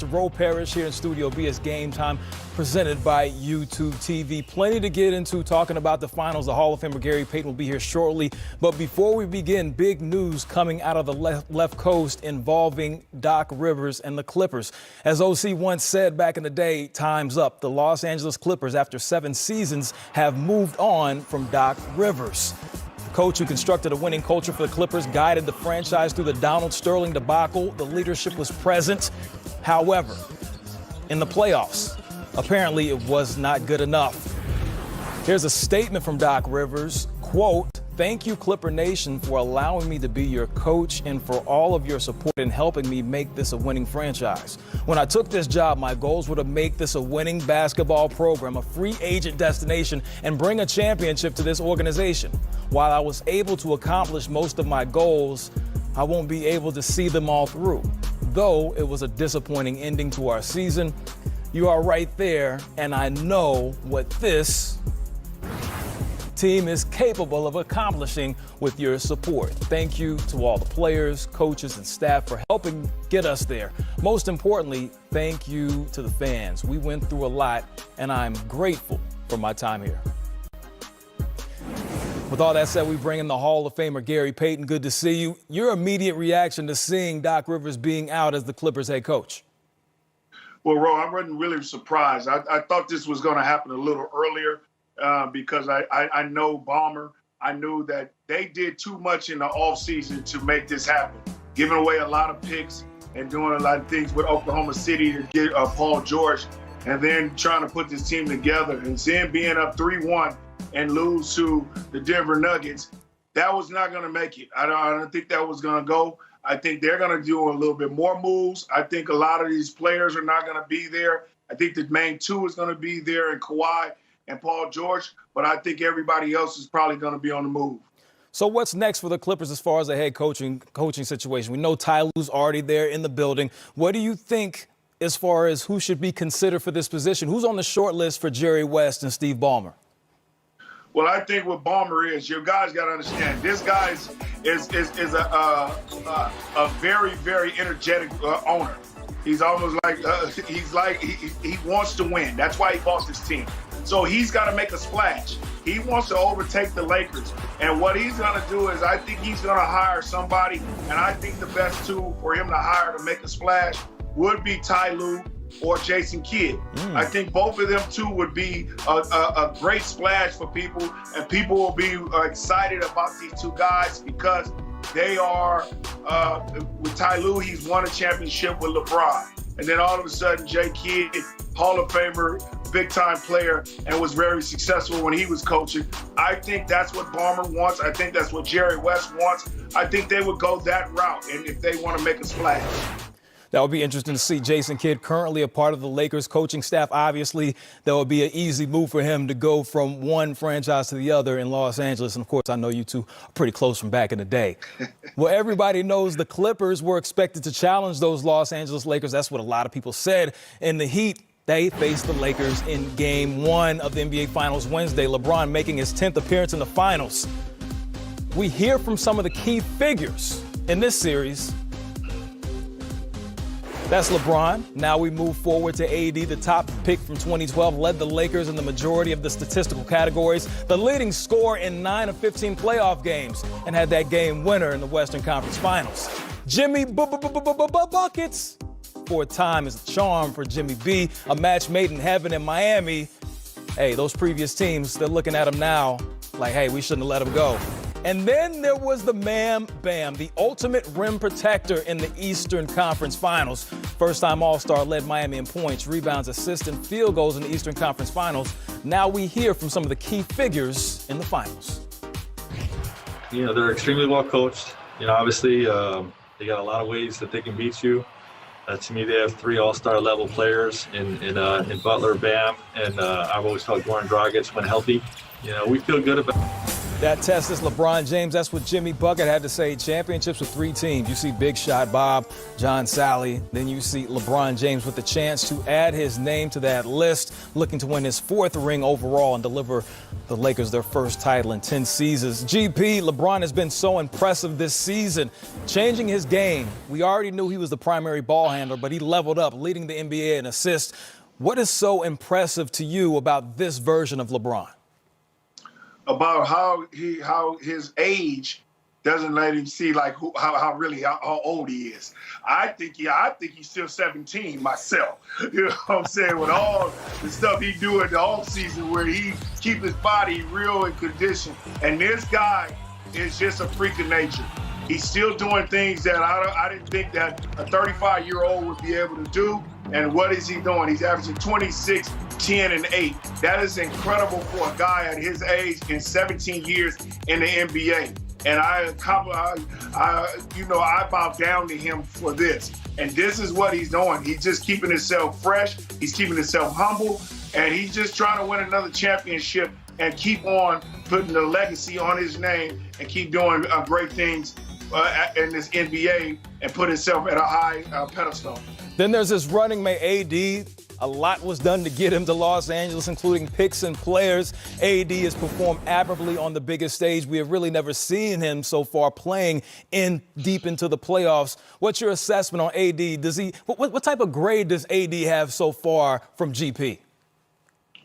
Roe Parrish here in Studio B. It's Game Time, presented by YouTube TV. Plenty to get into talking about the finals. The Hall of Famer Gary Payton will be here shortly. But before we begin, big news coming out of the left coast involving Doc Rivers and the Clippers. As OC once said back in the day, time's up. The Los Angeles Clippers, after 7 seasons, have moved on from Doc Rivers. Coach who constructed a winning culture for the Clippers, guided the franchise through the Donald Sterling debacle. The leadership was present. However, in the playoffs, apparently it was not good enough. Here's a statement from Doc Rivers, quote, "Thank you, Clipper Nation, for allowing me to be your coach and for all of your support in helping me make this a winning franchise. When I took this job, my goals were to make this a winning basketball program, a free agent destination, and bring a championship to this organization. While I was able to accomplish most of my goals, I won't be able to see them all through. Though it was a disappointing ending to our season, you are right there, and I know what this team is capable of accomplishing with your support. Thank you to all the players, coaches, and staff for helping get us there. Most importantly, thank you to the fans. We went through a lot, and I'm grateful for my time here." With all that said, we bring in the Hall of Famer Gary Payton. Good to see you. Your immediate reaction to seeing Doc Rivers being out as the Clippers head coach? Well, Ro, I wasn't really surprised. I thought this was going to happen a little earlier because I know Ballmer. I knew that they did too much in the offseason to make this happen, giving away a lot of picks and doing a lot of things with Oklahoma City to get Paul George, and then trying to put this team together and then being up 3-1 and lose to the Denver Nuggets. That was not going to make it. I don't think that was going to go. I think they're going to do a little bit more moves. I think a lot of these players are not going to be there. I think the main two is going to be there in Kawhi and Paul George, but I think everybody else is probably going to be on the move. So what's next for the Clippers as far as the head coaching situation? We know Ty Lue's already there in the building. What do you think as far as who should be considered for this position? Who's on the short list for Jerry West and Steve Ballmer? Well, I think what Ballmer is, your guys got to understand, this guy is a very, very energetic owner. He's almost like he wants to win. That's why he bought this team. So he's got to make a splash. He wants to overtake the Lakers. And what he's going to do is I think he's going to hire somebody, and I think the best tool for him to hire to make a splash would be Ty Lue or Jason Kidd. I think both of them two would be a great splash for people, and people will be excited about these two guys because they are, with Ty Lue, he's won a championship with LeBron. And then all of a sudden, Jay Kidd, Hall of Famer, big-time player, and was very successful when he was coaching. I think that's what Ballmer wants. I think that's what Jerry West wants. I think they would go that route, and if they want to make a splash. That would be interesting to see. Jason Kidd, currently a part of the Lakers coaching staff. Obviously, that would be an easy move for him to go from one franchise to the other in Los Angeles. And, of course, I know you two are pretty close from back in the day. Well, everybody knows the Clippers were expected to challenge those Los Angeles Lakers. That's what a lot of people said. In the Heat, they faced the Lakers in Game 1 of the NBA Finals Wednesday. LeBron making his 10th appearance in the Finals. We hear from some of the key figures in this series. That's LeBron. Now we move forward to AD, the top pick from 2012, led the Lakers in the majority of the statistical categories, the leading scorer in 9 of 15 playoff games, and had that game winner in the Western Conference Finals. Jimmy Buckets. For a time is a charm for Jimmy B, a match made in heaven in Miami. Hey, those previous teams, they're looking at him now like, hey, we shouldn't have let him go. And then there was the Man Bam, the ultimate rim protector in the Eastern Conference Finals. First-time All-Star, led Miami in points, rebounds, assists, and field goals in the Eastern Conference Finals. Now we hear from some of the key figures in the finals. You know, they're extremely well coached. You know, obviously, they got a lot of ways that they can beat you. To me, they have 3 All-Star level players in Butler, Bam, and I've always felt Goran Dragic when healthy. You know, we feel good about it. That test is LeBron James. That's what Jimmy Bucket had to say. Championships with 3 teams. You see Big Shot Bob, John Sally. Then you see LeBron James with the chance to add his name to that list, looking to win his 4th ring overall and deliver the Lakers their first title in 10 seasons. GP, LeBron has been so impressive this season, changing his game. We already knew he was the primary ball handler, but he leveled up, leading the NBA in assists. What is so impressive to you about this version of LeBron? About how his age doesn't let him see like how old he is. I think he's still 17 myself. You know what I'm saying? With all the stuff he do in the off season where he keep his body real in condition. And this guy is just a freak of nature. He's still doing things that I didn't think that a 35-year-old would be able to do. And what is he doing? He's averaging 26, 10, and 8. That is incredible for a guy at his age in 17 years in the NBA. And I bow down to him for this. And this is what he's doing. He's just keeping himself fresh. He's keeping himself humble. And he's just trying to win another championship and keep on putting the legacy on his name and keep doing great things in this NBA and put himself at a high pedestal. Then there's this running mate, AD. A lot was done to get him to Los Angeles, including picks and players. AD has performed admirably on the biggest stage. We have really never seen him so far playing deep into the playoffs. What's your assessment on AD? What type of grade does AD have so far from GP?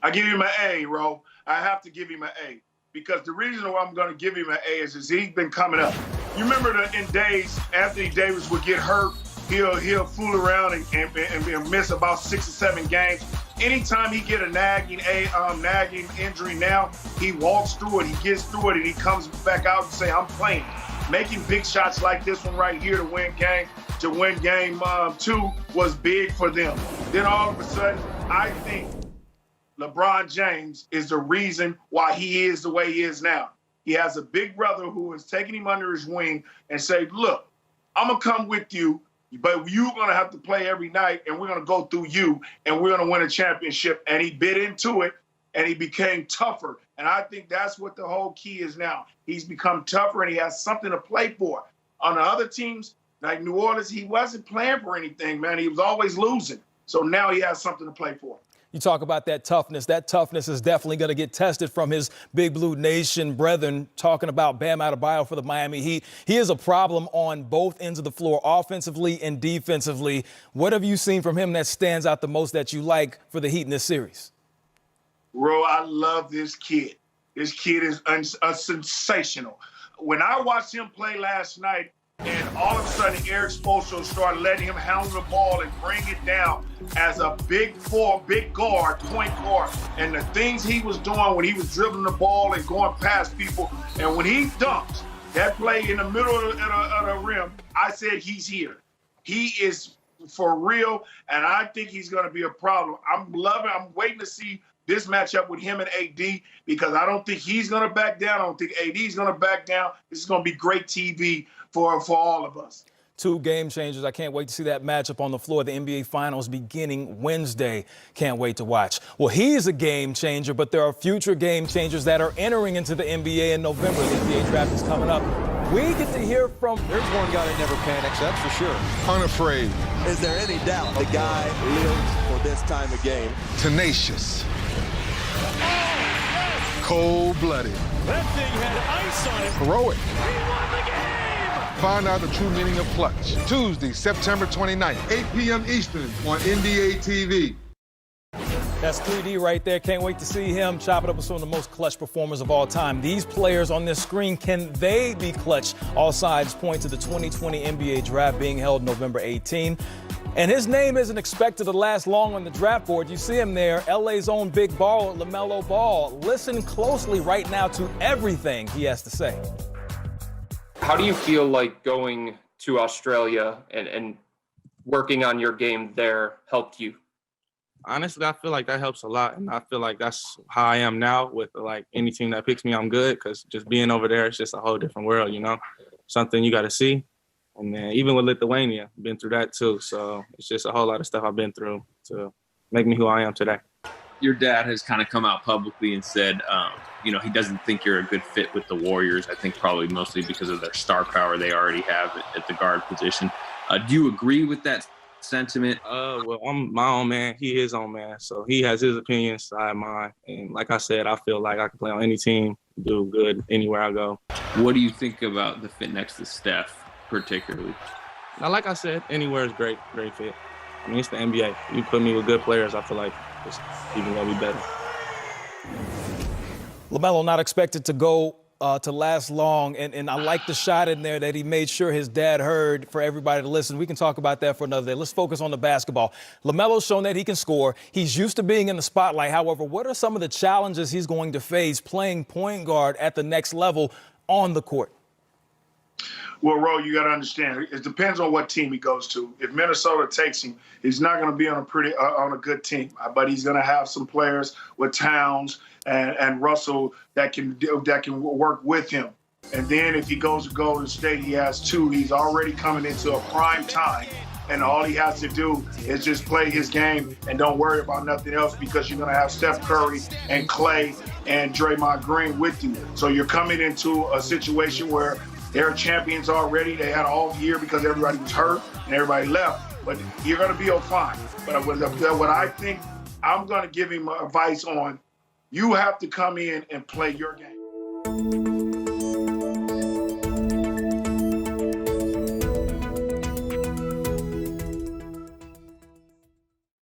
I give him an A, Ro. I have to give him an A. Because the reason why I'm going to give him an A is he's been coming up. You remember in days Anthony Davis would get hurt, he'll fool around and miss about 6 or 7 games. Anytime he get a nagging injury now, he walks through it, he gets through it, and he comes back out and say, I'm playing. Making big shots like this one right here to win game 2 was big for them. Then all of a sudden, I think LeBron James is the reason why he is the way he is now. He has a big brother who is taking him under his wing and say, look, I'm going to come with you, but you're going to have to play every night, and we're going to go through you, and we're going to win a championship. And he bit into it, and he became tougher. And I think that's what the whole key is now. He's become tougher, and he has something to play for. On the other teams, like New Orleans, he wasn't playing for anything, man. He was always losing. So now he has something to play for. You talk about that toughness. That toughness is definitely going to get tested from his Big Blue Nation brethren, talking about Bam Adebayo for the Miami Heat. He is a problem on both ends of the floor, offensively and defensively. What have you seen from him that stands out the most that you like for the Heat in this series? Bro, I love this kid. This kid is sensational. When I watched him play last night, and all of a sudden, Eric Spoelstra started letting him handle the ball and bring it down as a big guard, point guard. And the things he was doing when he was dribbling the ball and going past people. And when he dunked that play in the middle of the rim, I said, he's here. He is for real, and I think he's going to be a problem. I'm waiting to see this matchup with him and AD because I don't think he's going to back down. I don't think AD is going to back down. This is going to be great TV for all of us. 2 game changers. I can't wait to see that matchup on the floor. The NBA Finals beginning Wednesday. Can't wait to watch. Well, he's a game changer, but there are future game changers that are entering into the NBA in November. The NBA draft is coming up. We get to hear from... There's one guy that never panics, that's for sure. Unafraid. Is there any doubt the guy lives for this time of game? Tenacious. Cold-blooded. That thing had ice on it. Heroic. He won the game! Find out the true meaning of clutch. Tuesday, September 29th, 8 p.m. Eastern on NBA TV. That's 3D right there. Can't wait to see him chop it up with some of the most clutch performers of all time. These players on this screen, can they be clutch? All sides point to the 2020 NBA draft being held November 18. And his name isn't expected to last long on the draft board. You see him there, LA's own big ball, LaMelo Ball. Listen closely right now to everything he has to say. How do you feel like going to Australia and working on your game there helped you? Honestly, I feel like that helps a lot. And I feel like that's how I am now with like any team that picks me, I'm good. Because just being over there, it's just a whole different world, you know, something you got to see. And then even with Lithuania, been through that too. So it's just a whole lot of stuff I've been through to make me who I am today. your dad has kind of come out publicly and said, you know, he doesn't think you're a good fit with the Warriors. I think probably mostly because of their star power they already have at the guard position. Do you agree with that sentiment? Well, I'm my own man. He his own man. So he has his opinions, I have mine. And like I said, I feel like I can play on any team, do good anywhere I go. What do you think about the fit next to Steph, particularly? Now, like I said, anywhere is great fit. I mean, it's the NBA. You put me with good players, I feel like it's even going to be better. LaMelo not expected to go to last long, and I like the shot in there that he made sure his dad heard for everybody to listen. We can talk about that for another day. Let's focus on the basketball. LaMelo's shown that he can score. He's used to being in the spotlight. However, what are some of the challenges he's going to face playing point guard at the next level on the court? Well, Ro, you got to understand, it depends on what team he goes to. If Minnesota takes him, he's not going to be on a good team, but he's going to have some players with Towns and Russell that can work with him. And then if he goes to Golden State, he has two. He's already coming into a prime time, and all he has to do is just play his game and don't worry about nothing else, because you're going to have Steph Curry and Clay and Draymond Green with you. So you're coming into a situation where they're champions already. They had all year because everybody was hurt and everybody left. But you're going to be fine. But what I think I'm going to give him advice on, you have to come in and play your game.